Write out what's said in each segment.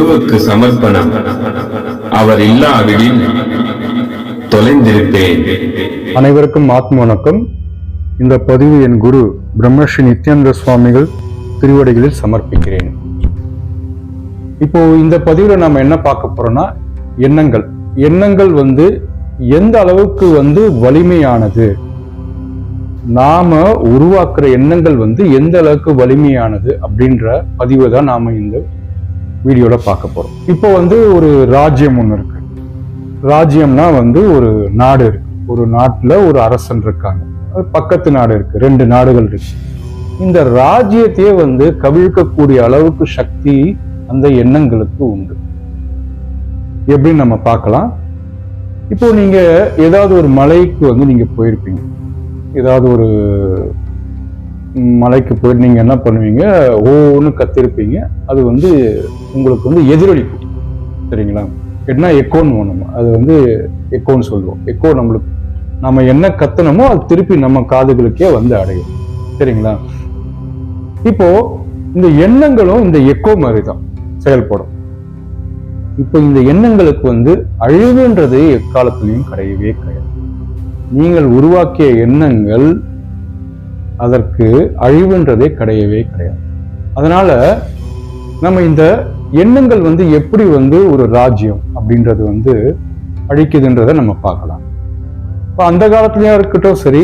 குருவுக்கு சமர்ப்பணம். அவர் இல்லாவிடில் தொலைந்திருப்பேன். அனைவருக்கும் ஆத்ம வணக்கம். இந்த பதிவு என் குரு பிரம்மஸ்ரீ நித்யானந்த சுவாமிகள் திருவடிகளில் சமர்ப்பிக்கிறேன். இப்போ இந்த பதிவுல நாம என்ன பார்க்க போறோம்னா, எண்ணங்கள் எந்த அளவுக்கு வலிமையானது, நாம உருவாக்குற எண்ணங்கள் எந்த அளவுக்கு வலிமையானது அப்படின்ற பதிவை தான் நாம இந்த வீடியோல பார்க்க போறோம். இப்போ ஒரு ராஜ்யம் ஒண்ணு இருக்கு. ராஜ்யம்னா ஒரு நாடு இருக்கு. ஒரு நாட்டுல ஒரு அரசன் இருக்காங்க. பக்கத்து நாடு இருக்கு, 2 நாடுகள் இருக்கு. இந்த ராஜ்யத்தையே கவிழ்க்கக்கூடிய அளவுக்கு சக்தி அந்த எண்ணங்களுக்கு உண்டு. எப்படின்னு நம்ம பார்க்கலாம். இப்போ நீங்க ஏதாவது ஒரு மலைக்கு நீங்க போயிருப்பீங்க. ஏதாவது ஒரு மலைக்கு போயிட்டு நீங்க என்ன பண்ணுவீங்க, ஒவ்வொன்னு கத்திருப்பீங்க. அது உங்களுக்கு எதிரொலிக்கும். சரிங்களா? என்ன எக்கோன்னு ஒண்ணுமா, அது எக்கோன்னு சொல்லுவோம். எக்கோ நம்ம என்ன கத்தனமோ அது திருப்பி நம்ம காதுகளுக்கே அடையும். சரிங்களா? இப்போ இந்த எண்ணங்களும் இந்த எக்கோ மாதிரிதான் செயல்படும். இப்போ இந்த எண்ணங்களுக்கு அழிவுன்றது எக்காலத்திலையும் கிடையவே கிடையாது. நீங்கள் உருவாக்கிய எண்ணங்கள் அதற்கு அழிவுன்றதே கிடையவே கிடையாது. அதனால நம்ம இந்த எண்ணங்கள் எப்படி ஒரு ராஜ்யம் அப்படின்றது அழிக்குதுன்றதை நம்ம பார்க்கலாம். இப்போ அந்த காலத்திலயும் இருக்கட்டும் சரி,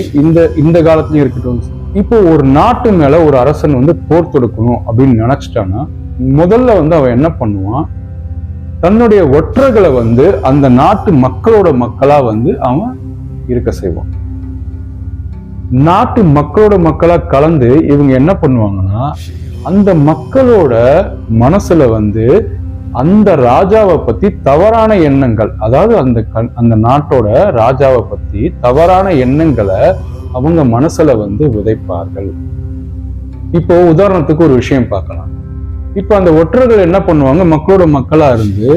இந்த காலத்திலயும் இருக்கட்டும் சரி. இப்போ ஒரு நாட்டு மேல ஒரு அரசன் போர் தொடுக்கணும் அப்படின்னு நினைச்சிட்டான்னா, முதல்ல அவன் என்ன பண்ணுவான், தன்னுடைய ஒற்றர்களை அந்த நாட்டு மக்களோட மக்களா அவன் இருக்க செய்வான். நாட்டு மக்களோட மக்களா கலந்து இவங்க என்ன பண்ணுவாங்கன்னா, அந்த மக்களோட மனசுல அந்த ராஜாவை பத்தி தவறான எண்ணங்கள், அதாவது அந்த நாட்டோட ராஜாவை பத்தி தவறான எண்ணங்களை அவங்க மனசுல விதைப்பார்கள். இப்போ உதாரணத்துக்கு ஒரு விஷயம் பார்க்கலாம். இப்போ அந்த ஒற்றர்கள் என்ன பண்ணுவாங்க, மக்களோட மக்களா இருந்து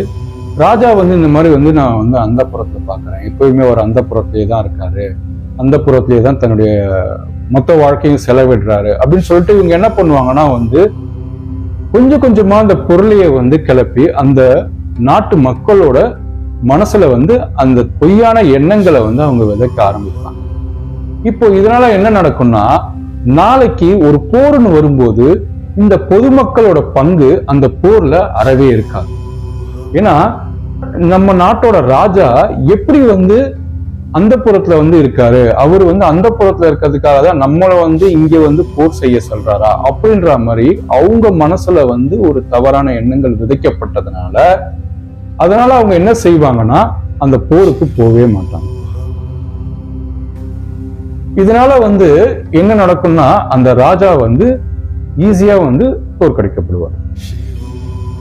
ராஜா இந்த மாதிரி நான் அந்த புறத்துல பாக்குறேன், எப்பயுமே ஒரு அந்த புறத்திலே தான் இருக்காரு, அந்த புறத்திலே தான் தன்னுடைய மொத்த வாழ்க்கையும் செலவிடுறாரு அப்படின்னு சொல்லிட்டு இவங்க என்ன பண்ணுவாங்கன்னா கொஞ்சம் கொஞ்சமா அந்த பொருளைய கிளப்பி அந்த நாட்டு மக்களோட மனசுல அந்த பொய்யான எண்ணங்களை அவங்க விதைக்க ஆரம்பிப்பாங்க. இப்போ இதனால என்ன நடக்கும்னா, நாளைக்கு ஒரு போர்னு வரும்போது இந்த பொதுமக்களோட பங்கு அந்த போர்ல அறவே இருக்காது. ஏன்னா நம்ம நாட்டோட ராஜா எப்படி அந்த புறத்துல இருக்காரு, அவரு அந்த புறத்துல இருக்கிறதுக்காக தான் நம்மள இங்க போர் செய்ய சொல்றாரா அப்படின்ற மாதிரி அவங்க மனசுல ஒரு தவறான எண்ணங்கள் விதைக்கப்பட்டதுனால, அதனால அவங்க என்ன செய்வாங்கன்னா அந்த போருக்கு போகவே மாட்டாங்க. இதனால என்ன நடக்கும்னா, அந்த ராஜா ஈஸியா தோற்கடிக்கப்படுவார்.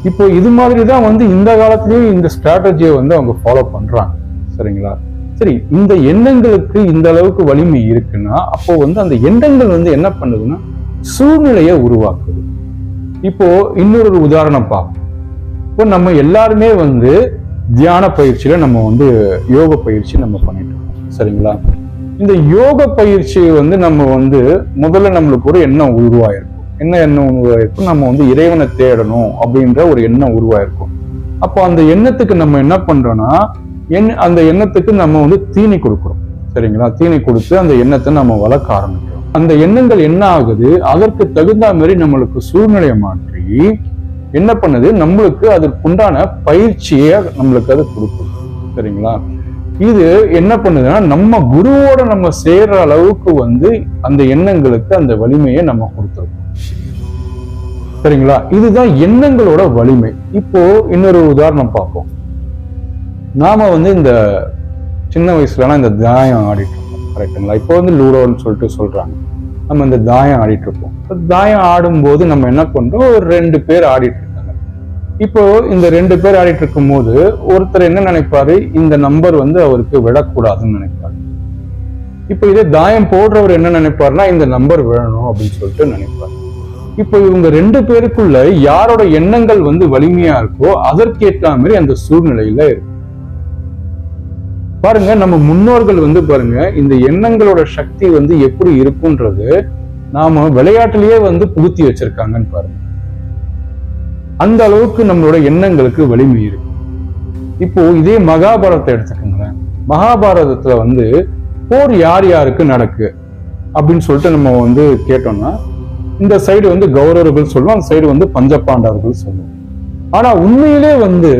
இப்போ இது மாதிரிதான் இந்த காலத்திலயும் இந்த ஸ்ட்ராட்டஜியை அவங்க ஃபாலோ பண்றாங்க. சரிங்களா? சரி, இந்த எண்ணங்களுக்கு இந்த அளவுக்கு வலிமை இருக்குன்னா, அப்போ அந்த எண்ணங்கள் என்ன பண்ணுதுன்னா சூழ்நிலையை உருவாக்குது. இப்போ இன்னொரு உதாரணம் பார்ப்போம். இப்போ நம்ம எல்லாருமே தியான பயிற்சியில நம்ம யோக பயிற்சி நம்ம பண்ணிட்டு இருக்கோம். சரிங்களா? இந்த யோக பயிற்சி நம்ம முதல்ல நம்மளுக்கு ஒரு எண்ணம் உருவாயிருக்கும். என்ன எண்ணம் உருவாயிருக்கும், நம்ம இறைவனை தேடணும் அப்படின்ற ஒரு எண்ணம் உருவாயிருக்கும். அப்போ அந்த எண்ணத்துக்கு நம்ம என்ன பண்றோம்னா, அந்த எண்ணத்துக்கு நம்ம தீனி கொடுக்குறோம். சரிங்களா? தீனி கொடுத்து அந்த எண்ணத்தை நம்ம வளர்க்க ஆரம்பிக்கிறோம். அந்த எண்ணங்கள் என்ன ஆகுது, அதற்கு தகுந்த மாதிரி நம்மளுக்கு சூழ்நிலையை மாற்றி என்ன பண்ணுது, நம்மளுக்கு அதற்குண்டான பயிற்சியை நம்மளுக்கு அது கொடுக்குது. சரிங்களா? இது என்ன பண்ணுதுன்னா, நம்ம குருவோட நம்ம சேர்ற அளவுக்கு அந்த எண்ணங்களுக்கு அந்த வலிமையை நம்ம கொடுத்துருக்கோம். சரிங்களா? இதுதான் எண்ணங்களோட வலிமை. இப்போ இன்னொரு உதாரணம் பார்ப்போம். நாம இந்த சின்ன வயசுலலாம் இந்த தாயம் ஆடிட்டு இருப்போம். கரெக்டுங்களா? இப்போ லூடோன்னு சொல்லிட்டு சொல்றாங்க. நம்ம இந்த தாயம் ஆடிட்டு இருப்போம். தாயம் ஆடும்போது நம்ம என்ன பண்றோம், ஒரு 2 பேர் ஆடிட்டு இருக்காங்க. இப்போ இந்த 2 பேர் ஆடிட்டு இருக்கும் போது ஒருத்தர் என்ன நினைப்பாரு, இந்த நம்பர் அவருக்கு விடக்கூடாதுன்னு நினைப்பாரு. இப்போ இதே தாயம் போடுறவர் என்ன நினைப்பாருன்னா, இந்த நம்பர் விழணும் அப்படின்னு சொல்லிட்டு நினைப்பாரு. இப்போ இவங்க 2 பேருக்குள்ள யாரோட எண்ணங்கள் வலிமையா இருக்கோ அதற்கேற்ற மாதிரி அந்த சூழ்நிலையில இருக்கு. பாருங்க, நம்ம முன்னோர்கள் பாருங்க இந்த எண்ணங்களோட சக்தி எப்படி இருக்குன்றது நாம விளையாட்டுலயே புகுத்தி வச்சிருக்காங்கன்னு பாருங்க. அந்த அளவுக்கு நம்மளோட எண்ணங்களுக்கு வலிமை இருக்கு. இப்போ இதே மகாபாரதத்தை எடுத்துக்கோங்களேன். மகாபாரதத்துல வந்து போர் யார் யாருக்கு நடக்கு அப்படின்னு சொல்லிட்டு நம்ம வந்து கேட்டோம்னா, இந்த சைடு வந்து கௌரவர்கள் சொல்லுவோம், அந்த சைடு வந்து பஞ்சபாண்டவர்கள் சொல்லுவோம். ஆனா உண்மையிலே வந்து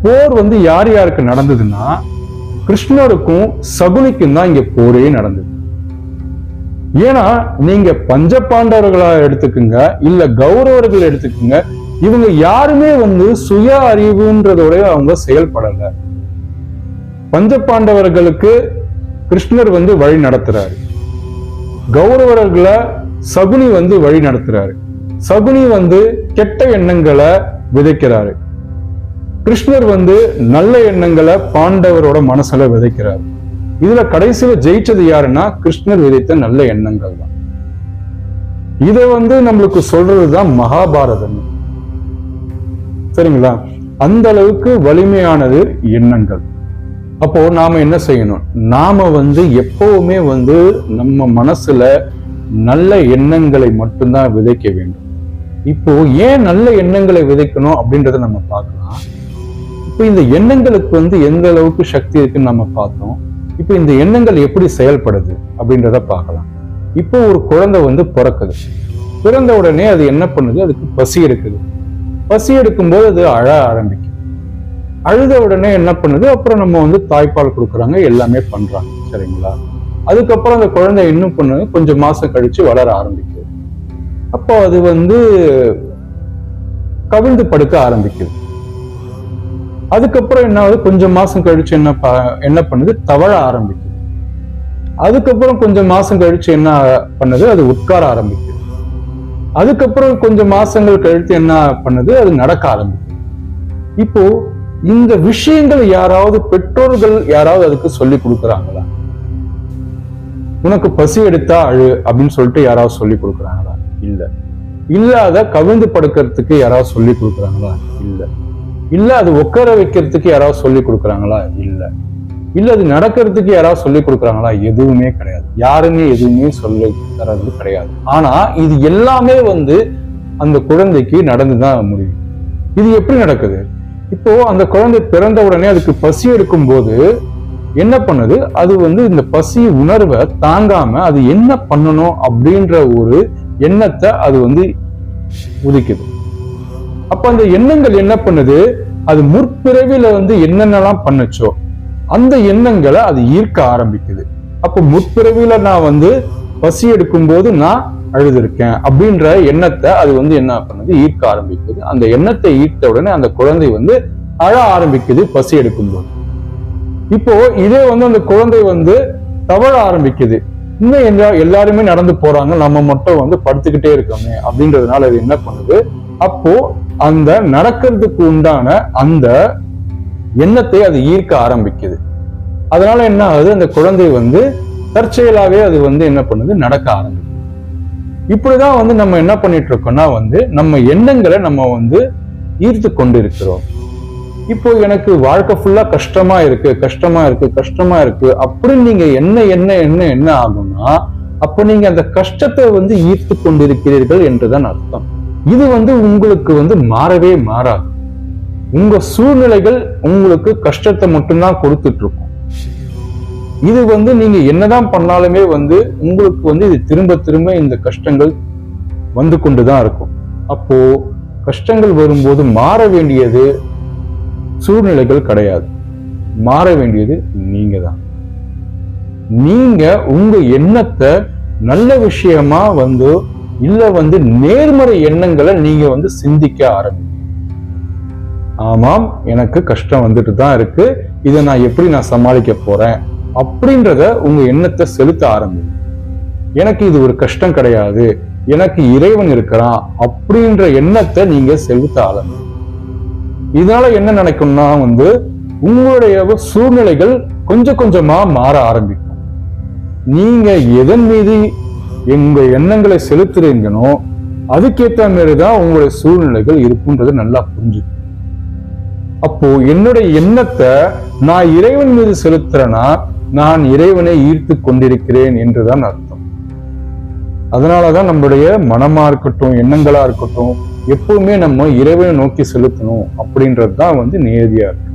போர் வந்து யார் யாருக்கு நடந்ததுன்னா, கிருஷ்ணருக்கும் சகுனிக்கும் தான் இங்க போரே நடந்தது. ஏன்னா நீங்க பஞ்சபாண்டவர்களா எடுத்துக்குங்க, இல்ல கௌரவர்கள் எடுத்துக்குங்க, இவங்க யாருமே வந்து சுய அறிவுன்றதோட அவங்க செயல்படல. பஞ்சபாண்டவர்களுக்கு கிருஷ்ணர் வந்து வழி நடத்துறாரு, கௌரவர்களை சகுனி வந்து வழி நடத்துறாரு. சகுனி வந்து கெட்ட எண்ணங்களை விதைக்கிறாரு, கிருஷ்ணர் வந்து நல்ல எண்ணங்களை பாண்டவரோட மனசுல விதைக்கிறாரு. இதுல கடைசியில ஜெயிச்சது யாருன்னா கிருஷ்ணர் விதைத்த நல்ல எண்ணங்கள் தான். இதை வந்து நம்மளுக்கு சொல்றதுதான் மகாபாரதம். சரிங்களா? அந்த அளவுக்கு வலிமையானது எண்ணங்கள். அப்போ நாம என்ன செய்யணும்? நாம வந்து எப்பவுமே வந்து நம்ம மனசுல நல்ல எண்ணங்களை மட்டும்தான் விதைக்க வேண்டும். இப்போ ஏன் நல்ல எண்ணங்களை விதைக்கணும் அப்படின்றத நம்ம பார்க்கலாம். இப்போ இந்த எண்ணங்களுக்கு வந்து எந்த அளவுக்கு சக்தி இருக்குன்னு நம்ம பார்த்தோம். இப்போ இந்த எண்ணங்கள் எப்படி செயல்படுது அப்படின்றத பார்க்கலாம். இப்போ ஒரு குழந்தை வந்து பிறக்குது. பிறந்த உடனே அது என்ன பண்ணுது? அதுக்கு பசி எடுக்குது. பசி எடுக்கும்போது அது அழ ஆரம்பிக்கும். அழுத உடனே என்ன பண்ணுது? அப்புறம் நம்ம வந்து தாய்ப்பால் கொடுக்குறாங்க, எல்லாமே பண்றாங்க. சரிங்களா? அதுக்கப்புறம் அந்த குழந்தை இன்னும் பண்ணுது, கொஞ்சம் மாசம் கழிச்சு வளர ஆரம்பிக்குது. அப்போ அது வந்து கவிழ்ந்து படுக்க ஆரம்பிக்குது. அதுக்கப்புறம் என்ன ஆகுது? கொஞ்சம் மாசம் கழிச்சு என்ன பண்ணுது? தவழ ஆரம்பிக்குது. அதுக்கப்புறம் கொஞ்சம் மாசம் கழிச்சு என்ன பண்ணுது? அது உட்கார ஆரம்பிக்குது. அதுக்கப்புறம் கொஞ்சம் மாசங்கள் கழித்து என்ன பண்ணுது? அது நடக்க ஆரம்பிக்குது. இப்போ இந்த விஷயங்கள் யாராவது பெற்றோர்கள் யாராவது அதுக்கு சொல்லி கொடுக்குறாங்களா? உனக்கு பசி எடுத்தா அழு அப்படின்னு சொல்லிட்டு யாராவது சொல்லி கொடுக்குறாங்களா? இல்ல. இல்லாத கவிழ்ந்து படுக்கிறதுக்கு யாராவது சொல்லி கொடுக்குறாங்களா? இல்ல. இல்ல அது உட்கார வைக்கிறதுக்கு யாராவது சொல்லி கொடுக்குறாங்களா? இல்ல. இல்ல அது நடக்கிறதுக்கு யாராவது சொல்லி கொடுக்குறாங்களா? எதுவுமே கிடையாது. யாருமே எதுவுமே சொல்லி தரது கிடையாது. ஆனா இது எல்லாமே வந்து அந்த குழந்தைக்கு நடந்துதான் முடியும். இது எப்படி நடக்குது? இப்போ அந்த குழந்தை பிறந்த உடனே அதுக்கு பசி எடுக்கும் போது என்ன பண்ணுது? அது வந்து இந்த பசி உணர்வை தாங்காம அது என்ன பண்ணணும் அப்படின்ற ஒரு எண்ணத்தை அது வந்து உதிக்குது. அப்ப அந்த எண்ணங்கள் என்ன பண்ணுது? அது முற்பிறவில வந்து என்னென்னலாம் பண்ணுச்சோ அந்த எண்ணங்களை அது ஈர்க்க ஆரம்பிக்குது. அப்ப முற்பிறவில நான் வந்து பசி எடுக்கும் போது நான் அழுதுருக்கேன் அப்படின்ற எண்ணத்தை அது வந்து என்ன பண்ணுது? ஈர்க்க ஆரம்பிக்குது. அந்த எண்ணத்தை ஈர்த்த உடனே அந்த குழந்தை வந்து அழ ஆரம்பிக்குது பசி எடுக்கும் போது. இப்போ இதே வந்து அந்த குழந்தை வந்து தவழ ஆரம்பிக்குது. இன்னும் எல்லாருமே நடந்து போறாங்க, நம்ம மட்டும் வந்து படுத்துக்கிட்டே இருக்கோமே அப்படின்றதுனால அது என்ன பண்ணுது? அப்போ அந்த நடக்கிறதுக்கு உண்டான அந்த எண்ணத்தை அது ஈர்க்க ஆரம்பிக்குது. அதனால என்ன ஆகுது? அந்த குழந்தை வந்து தற்செயலாவே அது வந்து என்ன பண்ணுது? நடக்க ஆரம்பிக்குது. இப்படிதான் வந்து நம்ம என்ன பண்ணிட்டு இருக்கோம்னா வந்து நம்ம எண்ணங்களை நம்ம வந்து ஈர்த்து கொண்டு இருக்கிறோம். இப்போ எனக்கு வாழ்க்கை ஃபுல்லா கஷ்டமா இருக்கு அப்படின்னு நீங்க என்ன ஆகும்னா, அப்ப நீங்க அந்த கஷ்டத்தை வந்து ஈர்த்து கொண்டிருக்கிறீர்கள் என்றுதான் அர்த்தம். இது வந்து உங்களுக்கு வந்து மாறவே மாறாது. உங்க சூழ்நிலைகள் உங்களுக்கு கஷ்டத்தை மட்டும்தான் கொடுத்துட்டு இருக்கும். இது வந்து நீங்க என்னதான் பண்ணாலுமே வந்து உங்களுக்கு வந்து இது திரும்ப திரும்ப இந்த கஷ்டங்கள் வந்து கொண்டுதான் இருக்கும். அப்போ கஷ்டங்கள் வரும்போது மாற வேண்டியது சூழ்நிலைகள் கிடையாது, மாற வேண்டியது நீங்க தான். நீங்க உங்க எண்ணத்தை நல்ல விஷயமா வந்து இல்ல வந்து நேர்மறை எண்ணங்களை நீங்க வந்து சிந்திக்க ஆரம்பிங்க. ஆமாம், எனக்கு கஷ்டம் வந்துட்டு தான் இருக்கு, இதை நான் சமாளிக்க போறேன் அப்படின்றத உங்க எண்ணத்தை செலுத்த ஆரம்பிங்க. எனக்கு இது ஒரு கஷ்டம் கிடையாது, எனக்கு இறைவன் இருக்கிறான் அப்படின்ற எண்ணத்தை நீங்க செலுத்த ஆரம்பிங்க. இதனால என்ன நினைக்கும்னா வந்து உங்களுடைய சூழ்நிலைகள் கொஞ்சம் கொஞ்சமா மாற ஆரம்பிக்கும். நீங்க எதன் மீது உங்க எண்ணங்களை செலுத்துறீங்கனோ அதுக்கேற்ற மாதிரிதான் உங்களுடைய சூழ்நிலைகள் இருக்குன்றது நல்லா புரிஞ்சுக்கணும். அப்போ என்னுடைய எண்ணத்தை நான் இறைவன் மீது செலுத்துறேன்னா நான் இறைவனை ஈர்த்து கொண்டிருக்கிறேன் என்றுதான் அர்த்தம். அதனாலதான் நம்மளுடைய மனமா இருக்கட்டும், எண்ணங்களா இருக்கட்டும், எப்பவுமே நம்ம இறைவனை நோக்கி செலுத்தணும் அப்படின்றது தான் வந்து நேரடியா இருக்கு.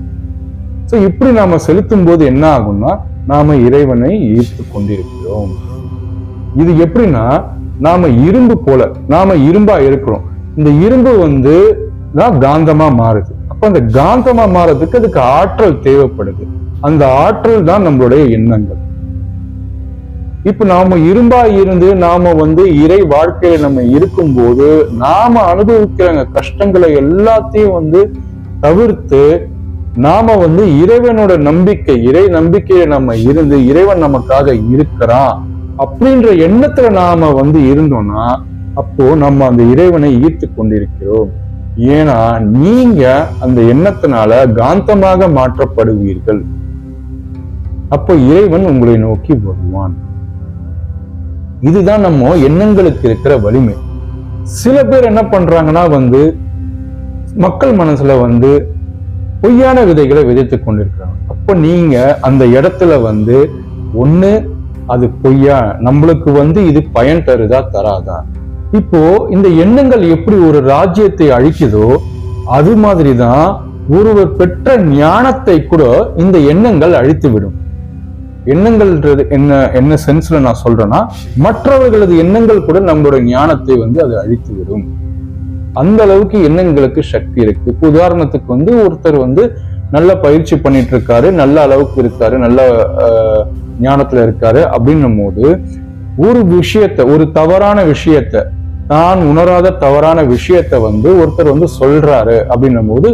ஸோ இப்படி நாம செலுத்தும் போது என்ன ஆகும்னா நாம இறைவனை ஈர்த்து கொண்டிருக்கிறோம். இது எப்படின்னா நாம இரும்பு போல, நாம இரும்பா இருக்கிறோம். இந்த இரும்பு வந்து தான் காந்தமா மாறுது. அப்ப அந்த காந்தமா மாறதுக்கு அதுக்கு ஆற்றல் தேவைப்படுது. அந்த ஆற்றல் தான் நம்மளுடைய எண்ணங்கள். இப்ப நாம இரும்பா இருந்து நாம வந்து இறை வாழ்க்கையில நம்ம இருக்கும்போது நாம அனுபவிக்கிற கஷ்டங்களை எல்லாத்தையும் வந்து தவிர்த்து நாம வந்து இறைவனோட நம்பிக்கை, இறை நம்பிக்கையில நம்ம இருந்து இறைவன் நமக்காக இருக்கிறான் அப்படின்ற எண்ணத்துல நாம வந்து இருந்தோம்னா அப்போ நம்ம அந்த இறைவனை ஈர்த்து கொண்டிருக்கிறோம். ஏன்னா நீங்க அந்த எண்ணத்தினால காந்தமாக மாற்றப்படுவீர்கள். அப்போ இறைவன் உங்களை நோக்கி வருவான். இதுதான் நம்ம எண்ணங்களுக்கு இருக்கிற வலிமை. சில பேர் என்ன பண்றாங்கன்னா வந்து மக்கள் மனசுல வந்து பொய்யான விதைகளை விதைத்துக் கொண்டிருக்கிறாங்க. அப்ப நீங்க அந்த இடத்துல வந்து ஒண்ணு அது பொய்யா, நம்மளுக்கு வந்து இது பயன் தருதா தராதா. இப்போ இந்த எண்ணங்கள் எப்படி ஒரு ராஜ்யத்தை அழிக்குதோ அது மாதிரிதான் ஒருவர் பெற்ற ஞானத்தை கூட இந்த எண்ணங்கள் அழித்து விடும். எண்ணங்கள்ன்றது என்ன சென்ஸ்ல நான் சொல்றேன்னா மற்றவர்களது எண்ணங்கள் கூட நம்மளோட ஞானத்தை வந்து அது அழித்து விடும். அந்த அளவுக்கு எண்ணங்களுக்கு சக்தி இருக்கு. உதாரணத்துக்கு வந்து ஒருத்தர் வந்து நல்ல பயிற்சி பண்ணிட்டு இருக்காரு, நல்ல அளவுக்கு இருக்காரு, நல்ல ஞானத்துல இருக்காரு அப்படின்னும் போது ஒரு விஷயத்த, ஒரு தவறான விஷயத்த, தான் உணராத தவறான விஷயத்த வந்து ஒருத்தர் வந்து சொல்றாரு அப்படின்னும் போது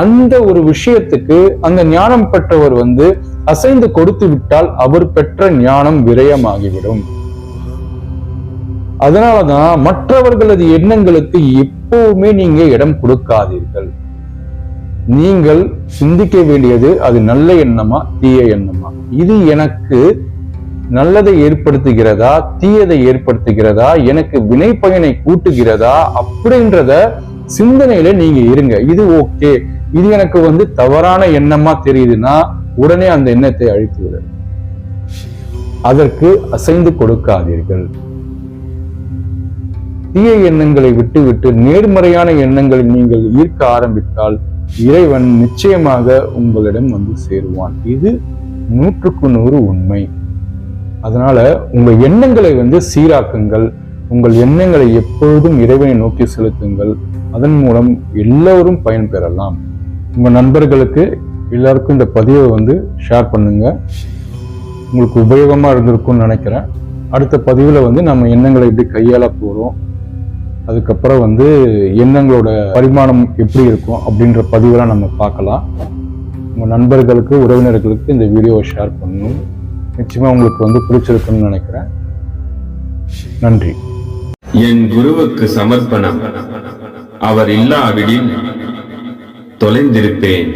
அந்த ஒரு விஷயத்துக்கு அந்த ஞானம் பெற்றவர் வந்து அசைந்து கொடுத்து விட்டால் அவர் பெற்ற ஞானம் விரயமாகிவிடும். அதனாலதான் மற்றவர்களது எண்ணங்களுக்கு எப்பவுமே நீங்க இடம் கொடுக்காதீர்கள். நீங்கள் சிந்திக்க வேண்டியது அது நல்ல எண்ணமா தீய எண்ணமா, இது எனக்கு நல்லதை ஏற்படுத்துகிறதா தீயதை ஏற்படுத்துகிறதா, எனக்கு வினை பயனை கூட்டுகிறதா அப்படின்றத சிந்தனையில நீங்க இருங்க. இது ஓகே, இது எனக்கு வந்து தவறான எண்ணமா தெரியுதுன்னா உடனே அந்த எண்ணத்தை அழித்து விடு. அதற்கு அசைந்து கொடுக்காதீர்கள். தீய எண்ணங்களை விட்டுவிட்டு நேர்மறையான எண்ணங்களை நீங்கள் ஈர்க்க ஆரம்பித்தால் இறைவன் நிச்சயமாக உங்களிடம் வந்து சேருவான். இது 100% உண்மை. அதனால உங்க எண்ணங்களை வந்து சீராக்குங்கள். உங்கள் எண்ணங்களை எப்பொழுதும் இறைவனை நோக்கி செலுத்துங்கள். அதன் மூலம் எல்லோரும் பயன்பெறலாம். உங்க நண்பர்களுக்கு எல்லாருக்கும் இந்த பதிவை வந்து ஷேர் பண்ணுங்க. உங்களுக்கு உபயோகமா இருந்திருக்கும்னு நினைக்கிறேன். அடுத்த பதிவுல வந்து நம்ம எண்ணங்களை எப்படி கையாள போறோம், அதுக்கப்புறம் வந்து எண்ணங்களோட பரிமாணம் எப்படி இருக்கும் அப்படின்ற பதிவெல்லாம் நம்ம பார்க்கலாம். உங்க நண்பர்களுக்கு உறவினர்களுக்கு இந்த வீடியோவை ஷேர் பண்ணணும். நிச்சயமா உங்களுக்கு வந்து பிடிச்சிருக்குன்னு நினைக்கிறேன். நன்றி. என் குருவுக்கு சமர்ப்பணம். அவர் இல்லாவிடில் தொலைந்திருப்பேன்.